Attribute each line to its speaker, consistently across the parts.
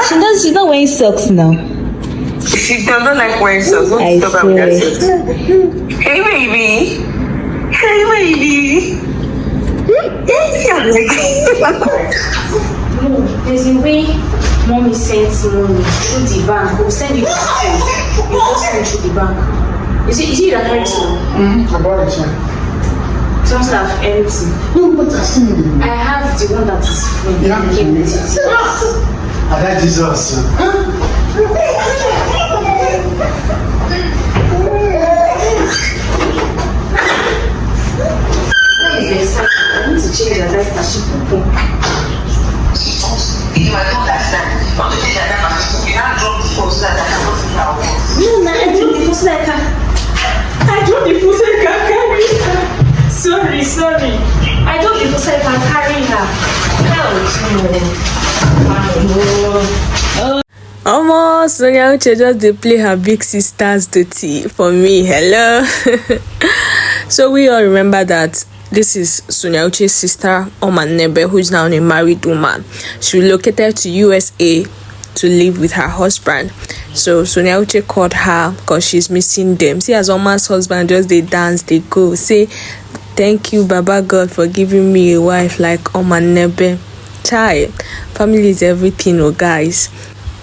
Speaker 1: She's not wearing socks now.
Speaker 2: She doesn't like wearing socks.
Speaker 1: I swear.
Speaker 2: Hey baby. Hey baby.
Speaker 3: No, there's a way mommy sends money through the bank. We'll send it to you. You just send through the bank. Is it the correct one?
Speaker 4: I bought it.
Speaker 3: Some stuff empty.
Speaker 4: No, but I still
Speaker 3: I have the one that is free.
Speaker 4: You have it?
Speaker 3: Empty.
Speaker 4: I like Jesus.
Speaker 3: That is exciting. I need to change the life fashion.
Speaker 2: I don't understand. You can't drop the phone so that I can go to our house.
Speaker 3: No, I dropped the phone so that I can. I dropped the phone so I can carry her. Sorry. I dropped the phone so I can carry her.
Speaker 5: Omo, Sonia Uche just dey play her big sister's duty for me. Hello. So we all remember that this is Sonia Uche's sister, Nebe, who is now a married woman. She relocated to USA to live with her husband. So Sonia Uche called her because she's missing them. See, as Oma's husband just they dance, they go say, "Thank you, Baba God, for giving me a wife like Nebe." Child, family is everything, oh guys.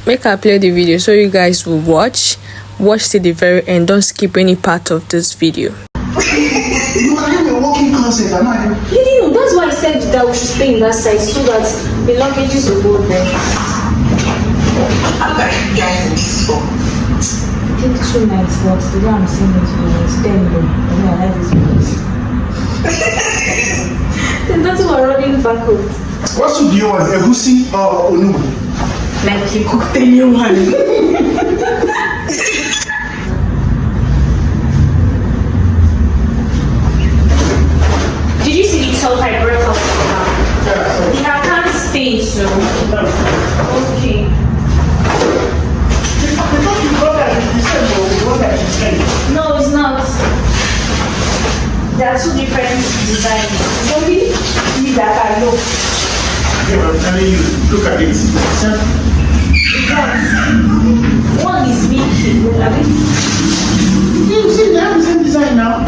Speaker 5: Make her play the video so you guys will watch till the very end. Don't skip any part of this video.
Speaker 4: You can have a walking closet, am I?
Speaker 3: You didn't know. That's why I said that we should stay in that side so that the luggages will go there.
Speaker 2: How about you guys in this phone?
Speaker 3: I think 2 nights, but the way I'm saying it is 10 though. I mean, I like this place. Then that's why we're running back home.
Speaker 4: What soup do you want? Egusi or onubu?
Speaker 3: Like you cooked a new one. Did you see the top I broke off? Yeah, I can't stay, so. Okay. No, it's not. There are 2 different designs. It's only me that I know.
Speaker 4: Yeah, I'm telling you, look at it.
Speaker 3: One is Mickey.
Speaker 4: You see, they have the same design now.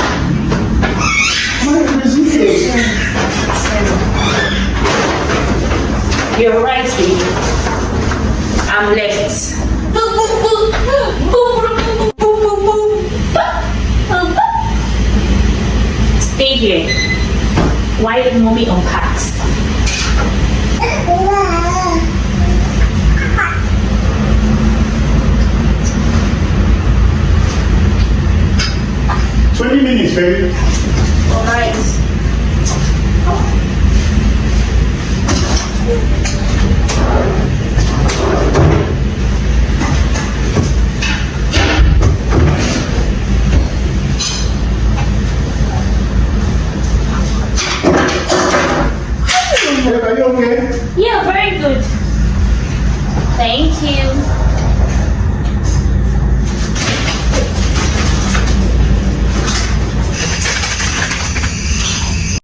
Speaker 3: You're right, baby. I'm left. Stay here while mommy unpacks.
Speaker 4: 20 minutes, baby.
Speaker 3: All right.
Speaker 4: Are you okay?
Speaker 3: Yeah, very good. Thank you.